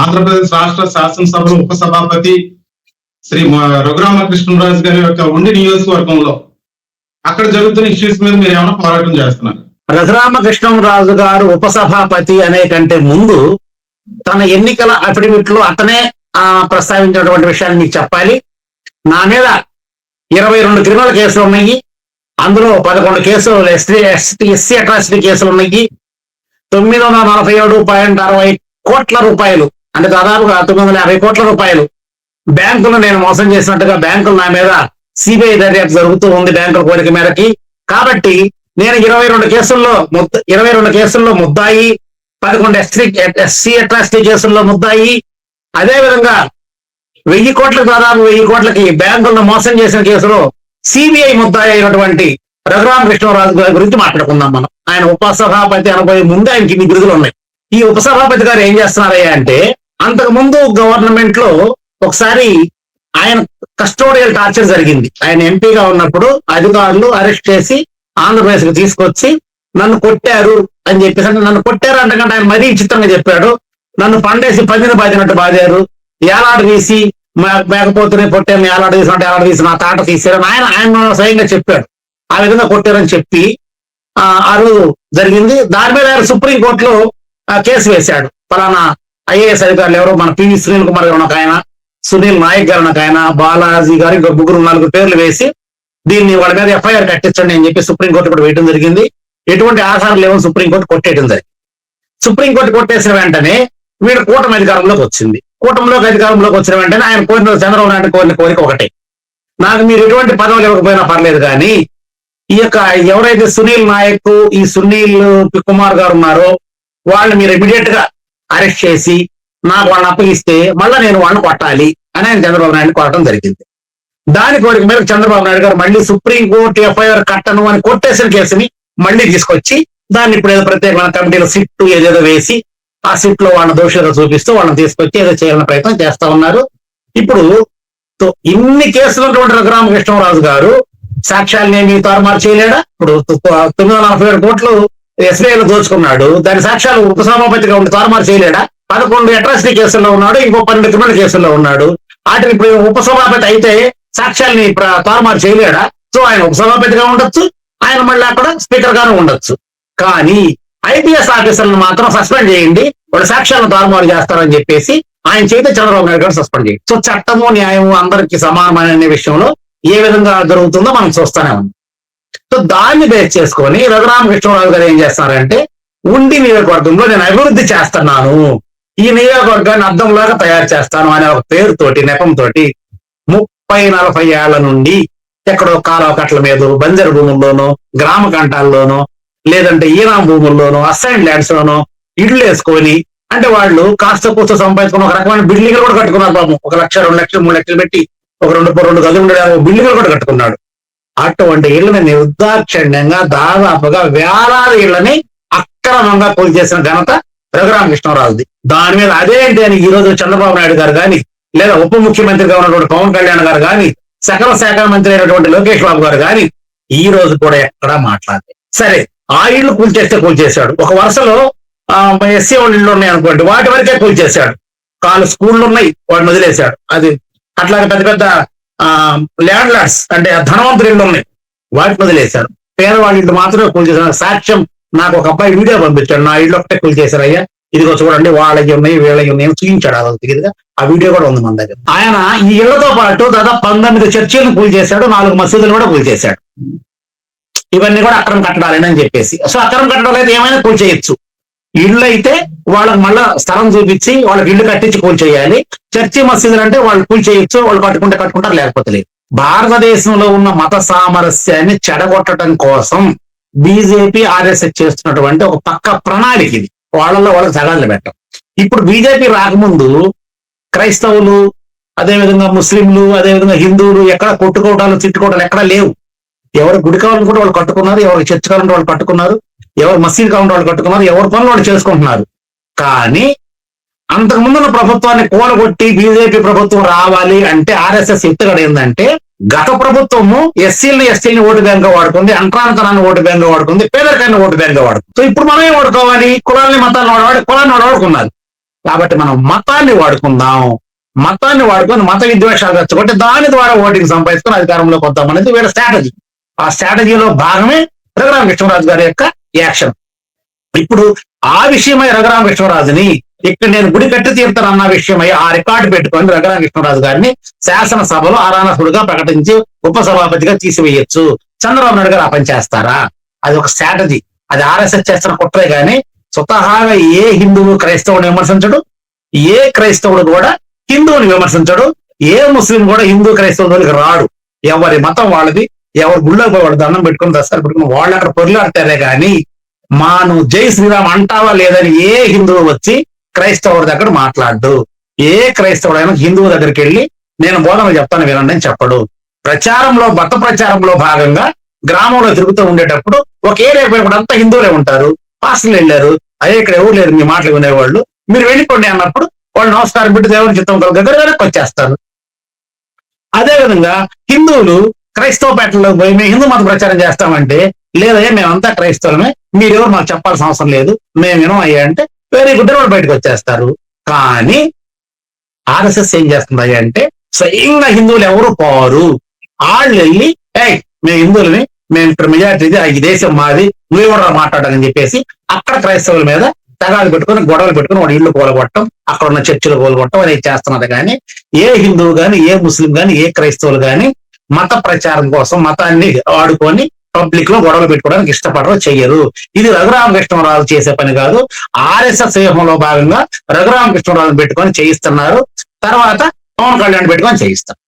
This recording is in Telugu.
ఆంధ్రప్రదేశ్ రాష్ట్ర శాసనసభలో ఉపసభాపతి శ్రీ రఘురామకృష్ణరాజు గారి యొక్క ఉండి నియోజకవర్గంలో అక్కడ జరుగుతున్న ఇష్యూస్ మీద మీరు ఏమైనా పోరాటం చేస్తున్నారు? రఘురామకృష్ణరాజు గారు ఉపసభాపతి అనే కంటే ముందు తన ఎన్నికల అఫిడవిట్ లో అతనే ప్రస్తావించినటువంటి విషయాన్ని మీకు చెప్పాలి. నా మీద 22 క్రిమినల్ కేసులు ఉన్నాయి, అందులో 11 కేసులు ఎస్సీ అట్రాసిటీ కేసులు ఉన్నాయి. 947.60 కోట్ల రూపాయలు అంటే దాదాపుగా 950 కోట్ల రూపాయలు బ్యాంకులు నేను మోసం చేసినట్టుగా బ్యాంకులు నా మీద సిబిఐ దర్యాప్తు జరుగుతూ ఉంది బ్యాంకుల కోరిక మేరకి. కాబట్టి నేను 22 కేసుల్లో ముద్దాయి, 11 ఎస్సీ అట్రాసిటీ కేసుల్లో ముద్దాయి, అదేవిధంగా 1000 కోట్లకు దాదాపు 1000 కోట్లకి బ్యాంకులను మోసం చేసిన కేసులో సిబిఐ ముద్దాయి అయినటువంటి రఘురామకృష్ణరాజు గారి గురించి మాట్లాడుకుందాం మనం. ఆయన ఉపసభాపతి అనబోయే ముందు ఆయనకి ఇన్ని బిరుదులు ఉన్నాయి. ఈ ఉపసభాపతి గారు ఏం చేస్తున్నారయ్యా అంటే, అంతకు ముందు గవర్నమెంట్ లో ఒకసారి ఆయన కస్టోడియల్ టార్చర్ జరిగింది. ఆయన ఎంపీగా ఉన్నప్పుడు అధికారులు అరెస్ట్ చేసి ఆంధ్రప్రదేశ్ కు తీసుకొచ్చి నన్ను కొట్టారు అని చెప్పేసి, అంటే నన్ను కొట్టారు అంటే ఆయన మరీ చిత్రంగా చెప్పాడు. నన్ను పండేసి పందిని బాధినట్టు బాధారు, ఏలాడు తీసి మేకపోతేనే పొట్టాను, ఏలాడు తీసినట్టు ఏలాడు తీసి నా తాట తీసారు ఆయన స్వయంగా చెప్పాడు. ఆ విధంగా కొట్టారని చెప్పి ఆ రోజు జరిగింది. దాని మీద ఆయన సుప్రీంకోర్టులో కేసు వేశాడు. ఫలానా ఐఏఎస్ అధికారులు ఎవరో మన పివి సునీల్ కుమార్ గారు ఒక ఆయన, సునీల్ నాయక్ గారు ఒక ఆయన, బాలాజీ గారు ఇంకో 3-4 పేర్లు వేసి దీన్ని వాళ్ళ మీద ఎఫ్ఐఆర్ కట్టించండి అని చెప్పి సుప్రీంకోర్టు కూడా వేయడం జరిగింది. ఎటువంటి ఆధారాలు లేవని సుప్రీంకోర్టు కొట్టేయడం జరిగింది. సుప్రీంకోర్టు కొట్టేసిన వెంటనే వీడు కూటమి అధికారంలోకి వచ్చింది. కూటమిలోకి అధికారంలోకి వచ్చిన వెంటనే ఆయన కోరిన చంద్రబాబు నాయుడు కోరిన కోరిక ఒకటే, నాకు మీరు ఎటువంటి పదవులు ఇవ్వకపోయినా పర్లేదు కానీ ఈ యొక్క ఎవరైతే సునీల్ నాయక్, ఈ సునీల్ కుమార్ గారు ఉన్నారో వాళ్ళని మీరు ఇమీడియట్ గా అరెస్ట్ చేసి నాకు వాళ్ళని అప్పగిస్తే మళ్ళీ నేను వాళ్ళని కొట్టాలి అని ఆయన చంద్రబాబు నాయుడు కొట్టడం జరిగింది. దాని కోరిక మీద చంద్రబాబు నాయుడు గారు మళ్ళీ సుప్రీంకోర్టు ఎఫ్ఐఆర్ కట్టను అని కొట్టేసిన కేసుని మళ్ళీ తీసుకొచ్చి దాన్ని ఇప్పుడు ఏదో ప్రత్యేకమైన కమిటీలో సిట్ ఏదేదో వేసి ఆ సిట్ లో వాళ్ళ దోషులుగా చూపిస్తూ వాళ్ళని తీసుకొచ్చి ఏదో చేయాలన్న ప్రయత్నం చేస్తా ఉన్నారు. ఇప్పుడు ఇన్ని కేసులు ఉన్నటువంటి రఘురామకృష్ణరాజు గారు సాక్ష్యాలను ఏమి తారుమారు చేయలేడా? ఇప్పుడు 947 కోట్లు ఎస్బీఐలో దోచుకున్నాడు, దాని సాక్ష్యాలు ఉపసభాపతిగా ఉండి తారుమారు చేయలేడా? 11 అట్రాసిటీ కేసుల్లో ఉన్నాడు, ఇంకో 12 క్రిమినల్ కేసుల్లో ఉన్నాడు. వాటిని ఇప్పుడు ఉపసభాపతి అయితే సాక్ష్యాలని తారుమారు చేయలేడా? సో ఆయన ఉపసభాపతిగా ఉండొచ్చు, ఆయన మళ్ళీ అక్కడ స్పీకర్ గాను ఉండొచ్చు. కానీ ఐపీఎస్ ఆఫీసర్లను మాత్రం సస్పెండ్ చేయండి, వాళ్ళు సాక్ష్యాలను తారుమారు చేస్తారని చెప్పేసి ఆయన చేత చంద్రబాబు నాయుడు గారు సస్పెండ్ చేయండి. సో చట్టము న్యాయము అందరికీ సమానమైన విషయంలో ఏ విధంగా జరుగుతుందో మనం చూస్తూనే ఉన్నాం. సో దాన్ని బేస్ చేసుకొని రఘురామకృష్ణరాజు గారు ఏం చేస్తున్నారంటే, ఉండి నియోజకవర్గంలో నేను అభివృద్ధి చేస్తున్నాను, ఈ నియోజకవర్గాన్ని అద్దంలాగా తయారు చేస్తాను అనే ఒక పేరుతోటి నెపంతో 30-40 ఏళ్ల నుండి ఎక్కడో కాలువ కట్ల మీద బంజరు భూముల్లోనో, గ్రామ కంఠాల్లోనో, లేదంటే ఈనాం భూముల్లోనో, అసైన్ ల్యాండ్స్ లోనో ఇళ్ళు వేసుకొని, అంటే వాళ్ళు కాస్త కూస్త సంపాదించుకుని ఒక రకమైన బిల్డింగ్లు కూడా కట్టుకున్నారు. పాపం 1 లక్ష, 2 లక్షలు, 3 లక్షలు పెట్టి ఒక 2 గదులు ఉండే బిల్డింగ్లు కూడా కట్టుకున్నాడు. అటువంటి ఇళ్లని నిర్దాక్షిణ్యంగా దాదాపుగా వేలాది ఇళ్లని అక్రమంగా కూల్చేసిన ఘనత రఘురామకృష్ణరాజుది. దాని మీద అదేంటి అని ఈ రోజు చంద్రబాబు నాయుడు గారు కానీ, లేదా ఉప ముఖ్యమంత్రిగా ఉన్నటువంటి పవన్ కళ్యాణ్ గారు కానీ, సకల శాఖ మంత్రి అయినటువంటి లోకేష్ బాబు గారు కానీ ఈ రోజు కూడా ఎక్కడా మాట్లాడలేదు. సరే, ఆ ఇళ్లు కూల్చేస్తే కూల్చేశాడు. ఒక వరుసలో ఎస్సీ వాళ్ళ ఇళ్ళు ఉన్నాయి అనుకోండి, వాటి వరకే కూల్చేశాడు. స్కూళ్ళు ఉన్నాయి, వాటిని వదిలేశాడు. అది అట్లాగే పెద్ద పెద్ద ల్యాండ్ లార్డ్స్ అంటే ధనవంతులు ఇళ్ళు ఉన్నాయి, వాటిని వదిలేశారు. పేదవాళ్ళ ఇళ్ళు మాత్రమే కూల్చేశారు. సాక్ష్యం నాకు ఒక అబ్బాయి వీడియో పంపించాడు, నా ఇళ్ళు ఒకటే కూల్చేశారు అయ్యా, ఇదిగో చూడండి వాళ్ళకి ఉన్నాయి వీళ్ళకి ఉన్నాయి చూపించాడు. అది ఆ వీడియో కూడా ఉంది మన దగ్గర. ఆయన ఈ ఇళ్లతో పాటు దాదాపు 19 చర్చిలను కూల్చేశాడు, 4 మసీదులు కూడా కూల్చేశాడు. ఇవన్నీ కూడా అక్రమ కట్టడాలని అని చెప్పేసి. సో అక్రమ కట్టడాలు అయితే ఏమైనా కూల్చేయచ్చు. ఇళ్ళు అయితే వాళ్ళకి మళ్ళా స్థలం చూపించి వాళ్ళకి ఇల్లు కట్టించి కూల్చేయాలి. చర్చి మసీదులు అంటే వాళ్ళు కూల్చేయచ్చు, వాళ్ళు కట్టుకుంటారు, లేకపోతే లేదు. భారతదేశంలో ఉన్న మత సామరస్యాన్ని చెడగొట్టడం కోసం బీజేపీ ఆర్ఎస్ఎస్ చేస్తున్నటువంటి ఒక పక్క ప్రణాళిక ఇది. వాళ్ళకి సగాలు పెట్టం. ఇప్పుడు బీజేపీ రాకముందు క్రైస్తవులు, అదేవిధంగా ముస్లింలు, అదేవిధంగా హిందువులు ఎక్కడ కొట్టుకోవటాలు తిట్టుకోవటాలు ఎక్కడా లేవు. ఎవరు గుడి కావాలనుకుంటే వాళ్ళు కట్టుకున్నారు, ఎవరికి చర్చ్ కావాలంటే వాళ్ళు కట్టుకున్నారు, ఎవరు మసీదు కావాలంటే వాళ్ళు కట్టుకున్నారు, ఎవరి పనులు వాళ్ళు చేసుకుంటున్నారు. కానీ అంతకుముందున్న ప్రభుత్వాన్ని కూలగొట్టి బీజేపీ ప్రభుత్వం రావాలి అంటే ఆర్ఎస్ఎస్ ఎత్తుగడ ఏంటంటే, గత ప్రభుత్వము ఎస్సీని ఓటు బ్యాంక్ గా వాడుకుంది, అంటరానితనాన్ని ఓటు బ్యాంక్ గా వాడుకుంది, పేదరికాన్ని ఓటు బ్యాంక్ గా వాడుకుంది. సో ఇప్పుడు మనమే వాడుకోవాలి, కులాన్ని మతాలను కులాన్ని వాడుకున్నారు. కాబట్టి మనం మతాన్ని వాడుకుందాం, మతాన్ని వాడుకొని మత విద్వేషాలు రెచ్చగొట్టి దాని ద్వారా ఓటింగ్ సంపాదించుకొని అధికారంలోకి వద్దాం అనేది వీళ్ళ స్ట్రాటజీ. ఆ స్ట్రాటజీలో భాగమే రఘురామ కృష్ణరాజు గారి యొక్క యాక్షన్. ఇప్పుడు ఆ విషయమై రఘురామ కృష్ణరాజుని ఇక్కడ నేను గుడి కట్టి తీరుతానన్న విషయమై ఆ రికార్డు పెట్టుకొని రఘురామ కృష్ణరాజు గారిని శాసనసభలో అరానసుడుగా ప్రకటించి ఉపసభాపతిగా తీసివేయొచ్చు. చంద్రబాబు నాయుడు గారు ఆ పని చేస్తారా? అది ఒక స్ట్రాటజీ. అది ఆర్ఎస్ఎస్ చేస్తున్న కుట్రే గాని స్వతహాగా ఏ హిందువు క్రైస్తవుని విమర్శించడు, ఏ క్రైస్తవుడు కూడా హిందువుని విమర్శించడు, ఏ ముస్లిం కూడా హిందూ క్రైస్తవులకి రాడు. ఎవరి మతం వాళ్ళది, ఎవరు గుళ్ళో పోయి వాళ్ళు దండం పెట్టుకుని దసరా పెట్టుకుని వాళ్ళు అక్కడ పొరులాడతారే గాని నువ్వు జై శ్రీరామ్ అంటావా లేదని ఏ హిందువు వచ్చి క్రైస్తవుడి దగ్గర మాట్లాడు. ఏ క్రైస్తవుడైనా హిందువు దగ్గరికి వెళ్ళి నేను బోధనలు చెప్తాను వినండి అని చెప్పడు. ప్రచారంలో మత ప్రచారంలో భాగంగా గ్రామంలో తిరుగుతూ ఉండేటప్పుడు ఒక ఏరియా పోయినప్పుడు అంతా హిందువులే ఉంటారు. పాస్టర్లు వెళ్ళారు, అదే ఇక్కడ ఎవరు లేరు మీ మాటలు వినేవాళ్ళు, మీరు వెళ్ళిపోండి అన్నప్పుడు వాళ్ళు నమస్కారం పెట్టి దేవుని చిత్తం దగ్గర వెనక్కి వచ్చేస్తారు. అదేవిధంగా హిందువులు క్రైస్తవ పేటల్లో పోయి మేము హిందూ మత ప్రచారం చేస్తామంటే లేదయ్యా మేమంతా క్రైస్తవులమే, మీరెవరు మాకు చెప్పాల్సిన అవసరం లేదు, మేము వినం అయ్యా అంటే వెరీ గుడ్ వాళ్ళు బయటకు వచ్చేస్తారు. కానీ ఆర్ఎస్ఎస్ ఏం చేస్తుంది అంటే స్వయంగా హిందువులు ఎవరు పోరు, వాళ్ళు వెళ్ళి మేము హిందువులని, మేము ఇక్కడ మెజారిటీ ఈ దేశం మాది, నువ్వు కూడా మాట్లాడాలని చెప్పేసి అక్కడ క్రైస్తవుల మీద తగాలు పెట్టుకుని గొడవలు పెట్టుకుని వాడు ఇళ్ళు కూలగొట్టడం, అక్కడ ఉన్న చర్చిలు కూలగొట్టడం అనేది చేస్తున్నది. కానీ ఏ హిందువు గాని, ఏ ముస్లిం గాని, ఏ క్రైస్తవులు గాని మత ప్రచారం కోసం మతాన్ని వాడుకొని పబ్లిక్ లో గొడవలు పెట్టుకోవడానికి ఇష్టపడరు, చెయ్యరు. ఇది రఘురామకృష్ణరాజు చేసే పని కాదు. ఆర్ఎస్ఎస్ వ్యూహంలో భాగంగా రఘురామకృష్ణరాజును పెట్టుకొని చేయిస్తున్నారు. తర్వాత పవన్ కళ్యాణ్ పెట్టుకొని చేయిస్తారు.